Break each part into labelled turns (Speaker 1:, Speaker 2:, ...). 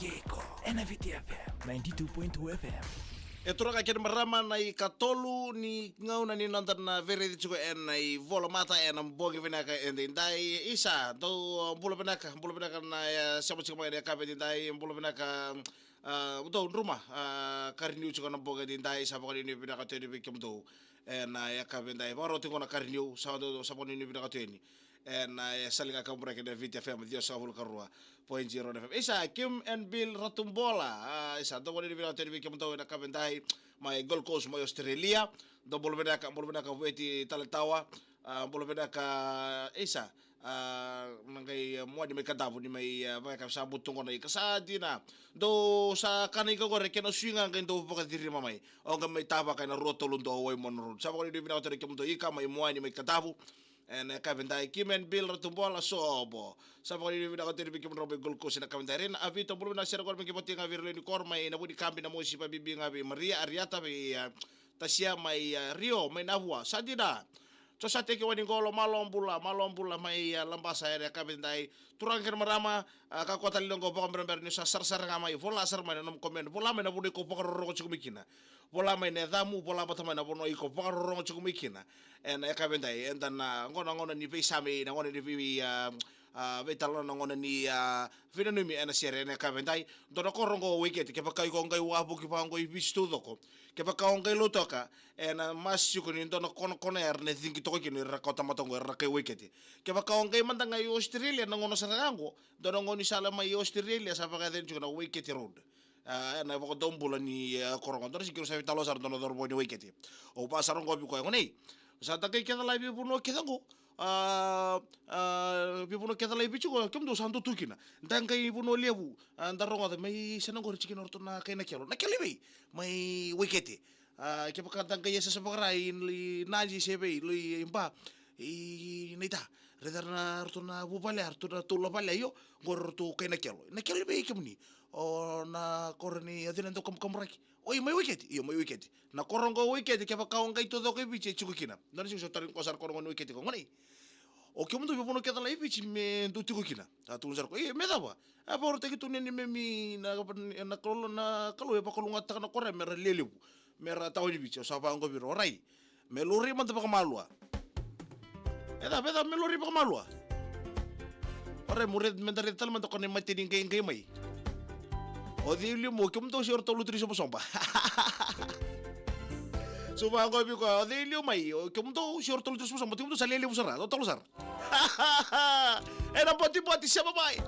Speaker 1: Kiko, NVT FM 92.2 FM.
Speaker 2: Eturaka kena marama na I katolu ni ngau na ni nantan na vere di chuko en na I vola mata en na mbongi venaka en di ndai isa do mbula venaka na siapa chuko mga kabe di ndai mbula venaka do rumah karniu chuko na mbongi di ndai sa pokoni ni venaka teni bikim do en na kabe ndai baro tingo na karniu sa do sa pokoni ni venaka teni en salinga kamura kena VT FM dio sa vul karua point 0 FM isa Kim and Bill Ratumbola isa do pokoni ni venaka teni bikim do na kabe ndai mai Gold Coast mai Australia do bolo venaka weti talatawa bolo venaka isa nangai mo di mai kadabu ni mai vai ka sabu tungo na ikasadina do sa kanai ka gore kena swinga ngai do poka diri mamai o ngai mai taba kana roto lundo oi monro sa ko di venaka teni kemundo ika mai mo ni mai kadabu en kabendai Kim and Bill Ratumbola sobo sa ko di venaka teni bikim robe Gold Coast na kabendaren avito bolo na sera ko mi kipoti nga virlo ni korma na budi kambi na mo si pabibi nga bi Maria Ariata bi tasia mai Rio mai Navua sadina so sa teke wani golo malombula mai lambasa ere kabendai turang ker marama ka kota lilongo pokon berber ni sa sar nga mai vola sar mai nam komen vola mai na budi ko pokon ro chukumikina vola mai ne damu vola batama na bono iko pokon ro chukumikina en kabendai en dan ngona ni pesa me na ngona ni vi vetalo na ngona ni vinanumi en sere en kabendai do ko rongo wicket ke pakai ko ngai wabu ki pango I bistu doko ke pakai ngai lotoka en mas yukuni do kono er ne thingi to kini rakota matongo rakai wicket ke pakai ngai mandanga I Australia na ngono sarango do ngoni sala mai Australia sa pakai den na wicket road na boko dombula ni korongo do sikiro sa vitalo sar do dorbo ni wicket o pasaron go bi ko ngoni sa takai ke la bi puno ke dango pipuno keta lai bichu ko kem do santo tukina ndang kai puno lebu ndarongo mai senang gor chikin orto na kai na kelo mai wikete ke pakatang kai sa pagarain li naji sebe li impa I nita redar na orto na bupale orto na tulo pale yo gor to kai na kelo be kemni o na korni adina to kamraki oi mai wicket na korongo wicket ke pakaong kai to do kai biche chukina dan sing sotarin kosar korongo wicket ko ngoni o ke mundo bipono keta lai bichi me do tikukina atun sar ko me daba por te kitu ni me mi na kolo na kalo e pakolunga ta na kore mera lelebu mera tawni bichi sa pa ngo biro rai me lori man te pakalua beda me lori pakalua ore murid mentari tal man to kon mati ding kai mai o di mo ke mundo si orto lutri so somba Suba ko bi ko adilio mai ke mundo si orto lutri so somba mundo sale le busara do tolo sar era poti siapa bai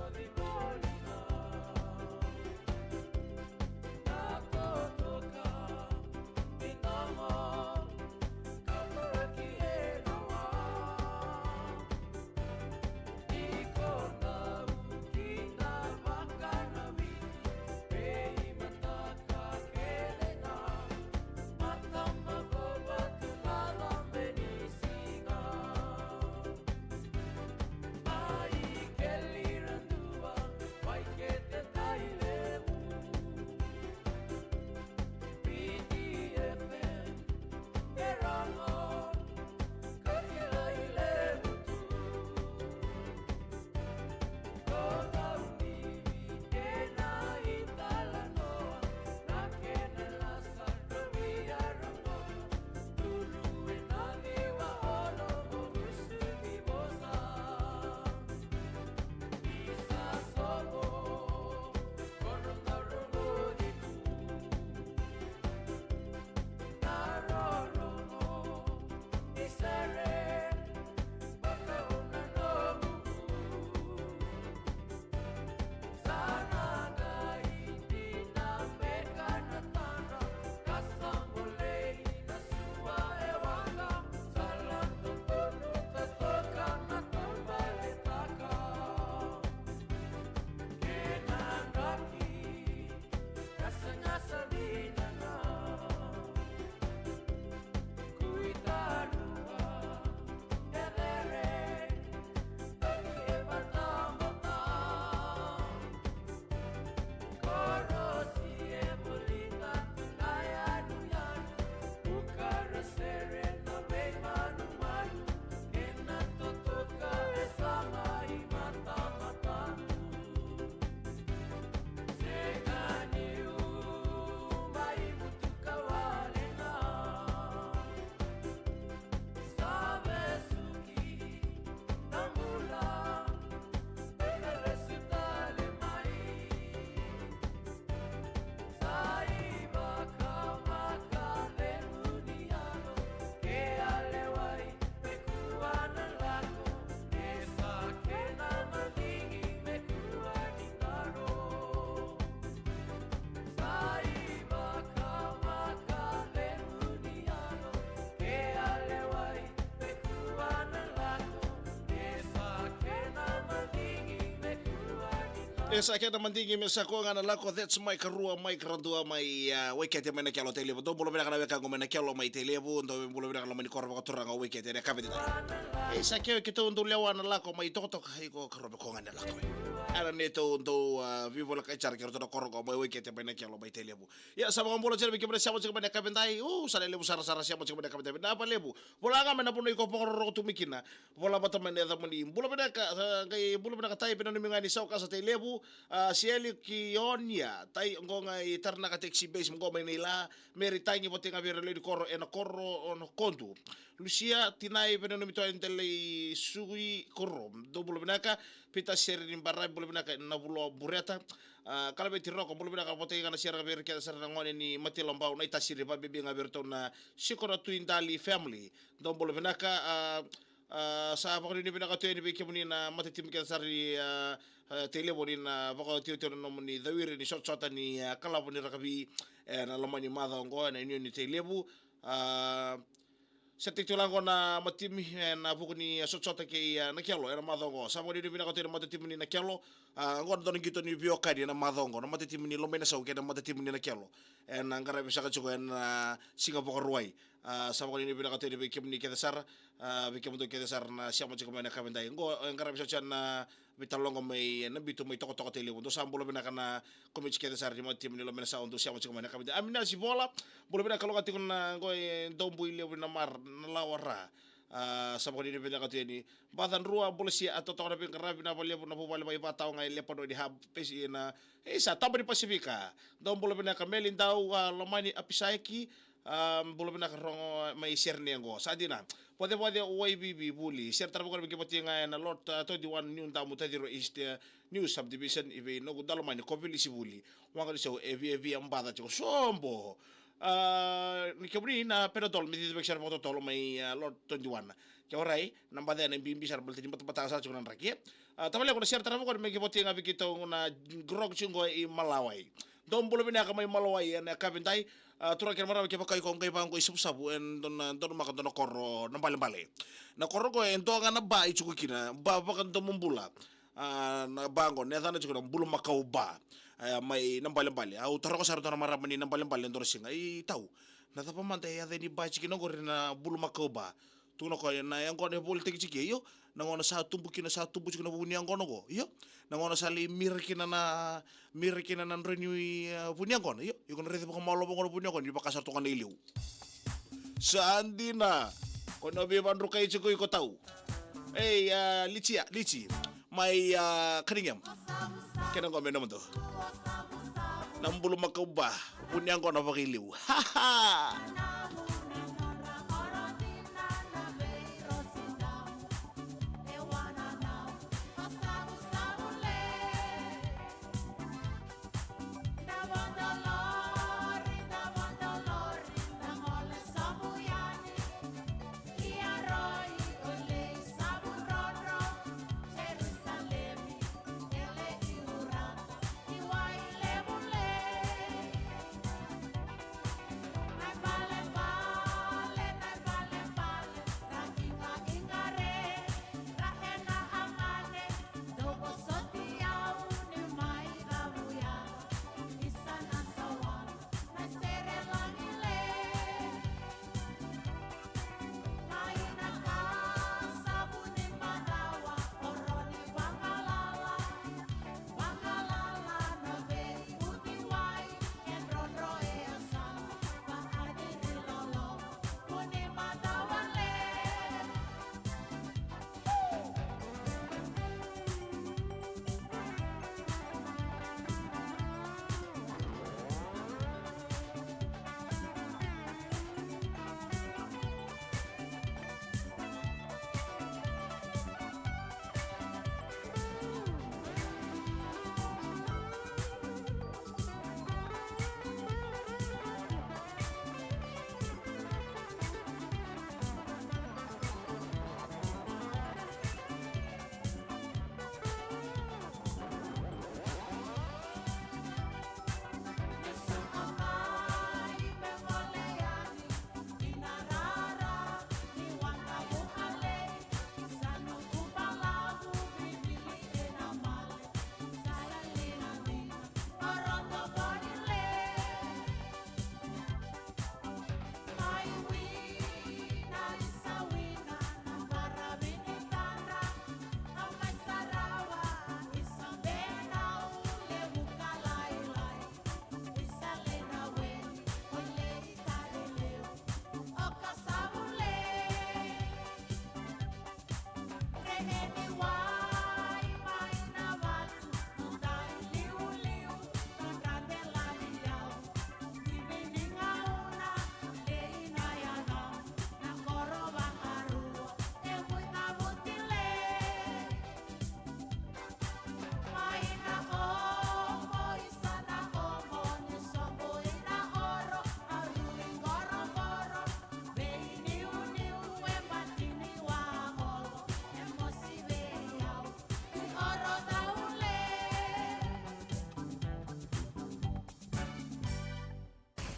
Speaker 2: Esa kena mandingi mesa ko ngana lako that's my karua my grandua my weekend mena kelo telebu do bolo bena kana weka ngomena kelo my telebu ndo bolo bena kana mani korba kotura nga weekend ene kabedi esa keo kito ndo lewa na lako my toto kai ko karobe ko ngana lako ana neto ndo vivo la kachar kero to korgo my weekend mena kelo my telebu ya sama ngombo jere bikemre sama chika mena kabendai sale lebu sara sara sama chika mena kabendai na apa lebu bola nga mena puno iko pokoro tu mikina bola bata mena da mani bola bena ka ngai bola bena ka tai pena ngani sau ka sa telebu sieli kionia tai ngonga i tarna ka taxi base ngoma nila meri tangi botenga vere le koro ena koro ono kontu Lucia tinai pena no mito entele sui koro double benaka pita seri nimbarai bolo benaka na bulo bureta kala beti roko bolo benaka botenga na sera vere ka sera ngone ni mati lombau na itasiri ba bibi ngaberto na sikora tuindali family do bolo benaka sa bakoni ni benaka to ni be kemuni na mati tim ka sari tele boni na bako tio no ni dawiri ni shot ni kala boni rakabi na lomani madha ngo na ni telebu seti tulango na matimi na buku ni shot ke na kialo era madha ngo sa boni ni bina ko mati tim ni na kialo ngo don gito ni bioka ni na madha ngo na mati tim ni lomena sa ke na mati tim ni na kialo na ngara bisa ka chuko na Singapore ruai sa boni ni bina ko ni bikim ni kedasar bikim to kedasar na siamo chuko na kabendai ngo ngara bisa na bitalongo mai na bitu mai toko tele undo sambulo bina kana komich kede sar mo tim ni lo mena sa undo siamo chiko mana kabida amina si bola bolo bina kalo katikon na go dombu ile na mar na lawara sa boni bina kateni badan rua bolo si ato to na bin karabi na bole na bole mai pataw ngai lepo di hab pesi na isa tabo di pasifika dombulo bina kamelin daw lomani apisaiki bolo bina karongo mai serne ngo sadina pode YBB buli ser tarbo ko bigipoti nga na lot 21 new tamu tadiro east new subdivision ibe no gudalo mani ko bili sibuli wanga so evi ambada ko sombo ni kebri na pedotol mi dibe ser moto tolo mai lot 21 ke orai namba da na bimbi sar bulti mata pata sa chunan rakie tabale ko ser tarbo ko bigipoti nga bigito na grog chungo i malawai dom bolo bina ka mai malawai na kabintai tura kira mara ke pakai ko ngai bangko isu sabu en don maka don korro na bale na korro ko en to ngana ba ichu kina ba kan do mumbula na bango ne dana chuko bulu makau ba mai na bale au taro ko sarto na mara mani na bale ndor singa I tau na tapa manta ya ni ba chikino ko na bulu makau ba tu no ko na yang ko ne politik chiki yo na ngona sa tumbu kina buni yang kono go yo na ngona sali mirkina na renew buni yang kono yo yo kono rete ko malo kono buni kono di pakasar to kan iliu sandina kono be bandru kai chiko ko tau lici mai keringam kena ko mena mento nambulu makauba buni yang kono pakiliu ha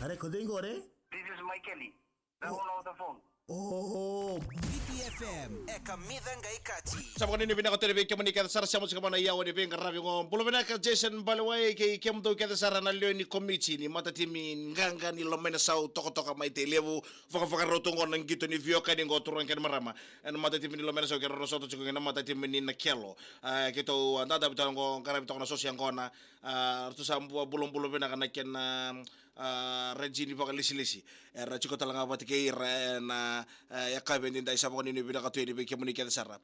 Speaker 3: Are kodengore?
Speaker 4: This is Michaeli, the owner of the phone.
Speaker 3: Oh,
Speaker 1: VTFM eka midhanga ikati.
Speaker 2: Sa mga nini pinaka televi kaya manika sara siya mo sa kamana yawa ni pinga rabi ngo bulo pinaka Jason Balaway kay kiyam daw kada sara na leo ni komichi ni mata timi nganga ni lomena sau toko mai te levu faka rotungo nang gitu ni vio kani ngo turun kan marama en mata timi ni lomena sau kero rosoto chuko na mata timi ni nakelo kito andada bitang ngo karabi toko na sosiang kona tu sambu bulong pinaka naken Regini baka lisi era chiko talanga pati kay na yakabin din dai sabon ni pinaka tuwi ni kaya manika sara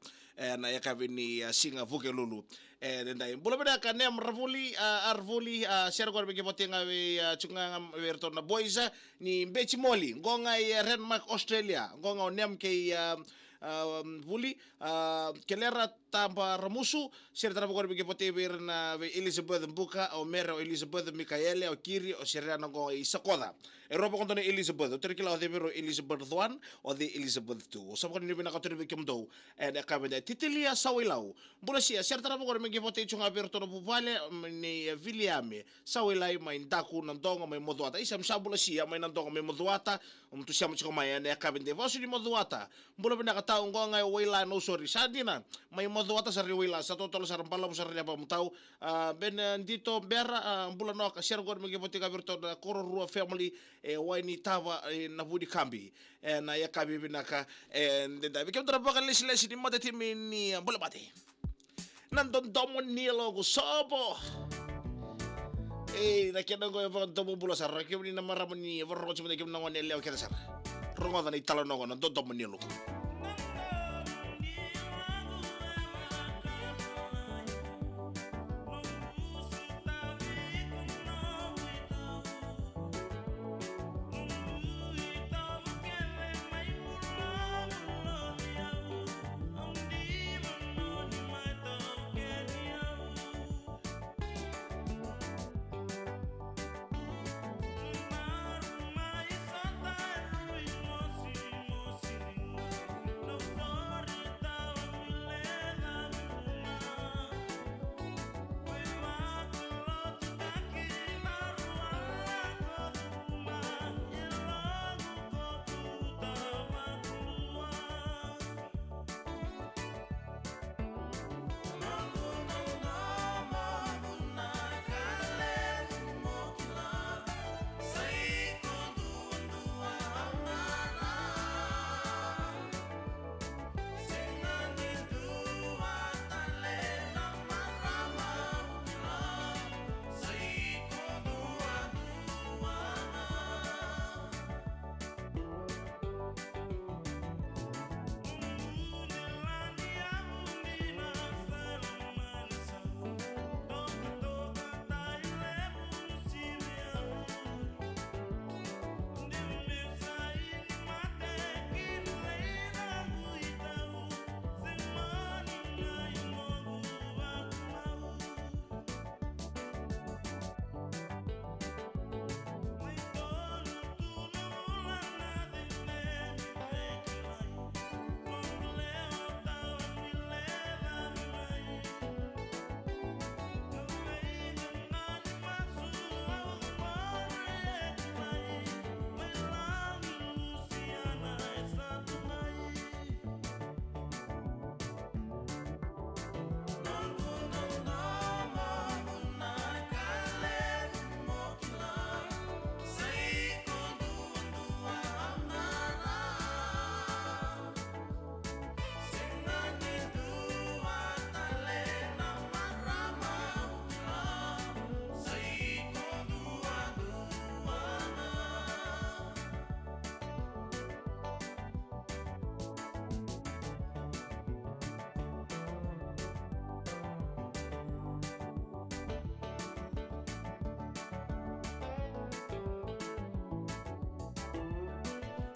Speaker 2: na yakabin ni singa vuke lulu den dai bulo beda kan nem arvuli share gor bigi poti ngawe chunga werto na boysa ni bechi moli ngonga Renmark Australia ngonga nem kay vuli kelera tamba ramusu share tara gor bigi poti wer na Elizabeth Mbuka o mero Elizabeth Mikaele o kiri o share na ngo isakoda Europa konto ni Elizabeth terkila o debero Elizabeth 1 o the Elizabeth 2 so kon ni bina katuri bikim do and akabenda titilia sawilau bula sia share tara gor bigi poti chunga berto no buvale ni William sawilai mai ndaku nandonga mai moduata isam sabula sia mai nandonga mai moduata tu siam chiko mai and akabende vasu ni moduata bula bina katau ngonga wila no sorry sadina mai moduata sari wila satu tolo sarampala musari apa mutau ben dito bera bula no ka share gor bigi poti ka berto na koro rua family waini tava na budi kambi na ya kabi binaka and da bikem tra baka lesi ni mata timi ni bola bate nandon domo nilo go sobo na kena go evang domo bola sar ke ni na maramo ni vorro chimo de kem na wane leo keda sar rongo da ni talo no nandon domo nilo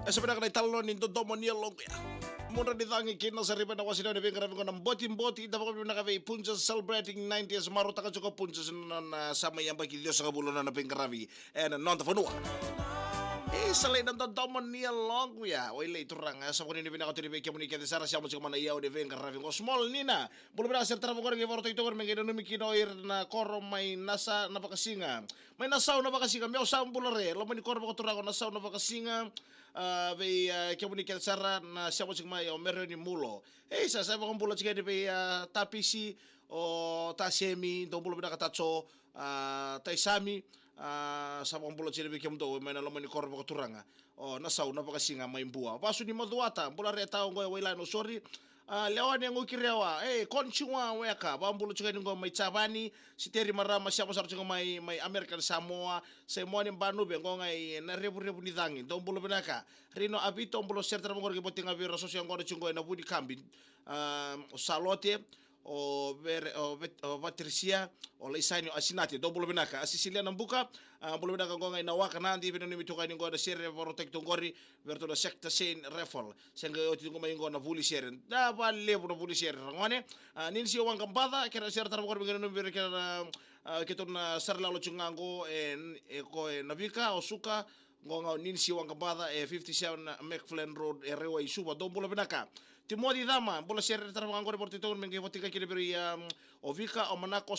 Speaker 2: sebenarnya talo ni domo ni long ya mura di tangi kina sa riba na wasina ni pinga ko ng boti ita ko na kafe punja celebrating 90s maruta ka ko punja na sama yang bagi Dios sa bulan na pinga ravi and non ta fanua Isa lang nandandaman niya long ya. Wala ito rang sa kunin ni pinaka tiri beke muni kete sara siamo chika mana iya de venga raving ko small nina. Bulu bra ser tramo goreng vorto ito goreng ngeno numi kinoir na koro may nasa na bakasinga. May nasaw na bakasinga meo sa bulare. Lo mani koro ko turago nasaw na bakasinga. Vei ke muni kete sara na siamo chika mai o mero ni mulo. Sa bakong bulo chika de vei tapisi o tasemi do bulu bra katacho taisami sa mga bulot sila bigyan mo may nalaman ni korpo katuranga o nasaw na pakasinga may buwa paso ni maduata bula re tao ngoy wala no sorry lewan yang ukirewa konchua weka ba bulot sila ngo may chabani si teri marama siya masarap sila may American Samoa sa mo ni banu be ngo ngay na rebu ni dangin don bulo benaka rino abito bulo serta mo gorgi botinga viro sosio ngo chungo na budi kambi salote o Patricia o Laisanyo Asinati do bulo binaka asisilia ng buka bulo binaka ko ngay nawaka nanti pinanimi to kayo ngo na sire protect ngori verto na sekta sen refol senga oti ngo mayngo na puli sire da ba lebu na puli sire ngone nin si wang kambada kera sire tar ngor bingano bir kera kito na sarla lo chungango ko navika o suka ngo nin si wang kambada 57 McFlynn Road rewa isuba do bulo binaka Timodi dama bola share tar mga ngore portito mengi votika kire beri ovika o manako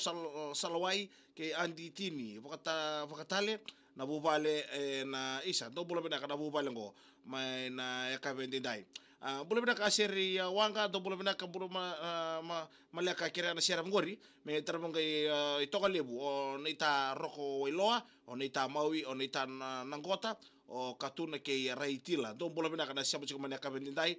Speaker 2: salawai ke andi tini vakatale na bubale na isa do bola bina na bubale ngo may na yakabendi dai bola bina ka share wanga do bola bina ka bulu malaka kire na share ngori me tar mga itoka lebu o nita roko wailoa o nita maui o nita nangota o katuna ke raitila do bola bina ka na siapa chika man yakabendi dai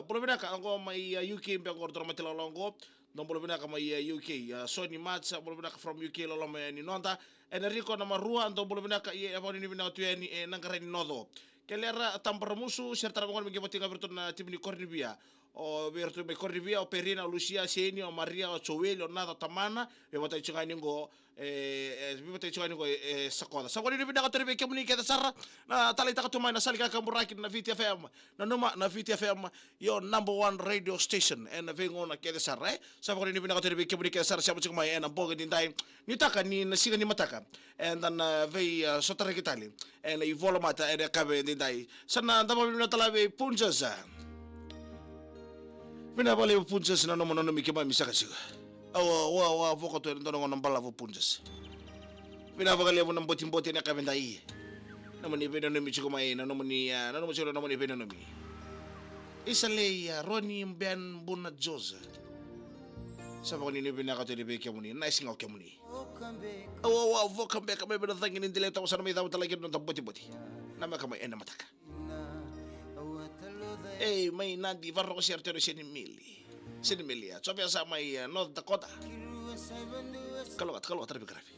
Speaker 2: Bolo binaka ako may UK mpe ako drama tila longo don bolo binaka may UK Sony Mats bolo binaka from UK lolo may ni nonta Enrico na marua don bolo binaka ako ni binaka tuya ni nangkara ni nodo kelera tampar musu serta mo ngi botinga berto na tim ni Cornibia o berto be Cornibia o Perina Lucia Seni o Maria o Joel o nada tamana be bota chunga ningo bibata chunga ningo sakoda sakoni ni binaka teribe kemuni keta sara na talita ka tumay na salika ka muraki na VTFM na numa na VTFM your #1 radio station and vengo na keta sara sakoni ni binaka teribe kemuni keta sara siapa chunga may na boga din dai ni taka ni nasiga ni mataka and then vei sotara kitali and i vola mata and kabe din dai sana ndama bina talabe punjaza Mina bale punjas na nomo nomi kema misaka siga. Awa voko to ndo ngono bala vo punjas. Mina bagale mo nang botin na kabenda i. Naman ni beno nomi chiko mai na nomo ni na nomo chiko nomo ni beno nomi. Isale Ronnie Ben Buna Joza. Sa ko ni bina ka to be kemuni nice ngau kemuni. Awa voko be ka be beno thangin in dileta ko sa may daw talaga no boti. Nama ka may ena mataka. May nandi varro ko siyerte no sinimili ya. Sobi sa may North Dakota. Kalawat tarabi karabi.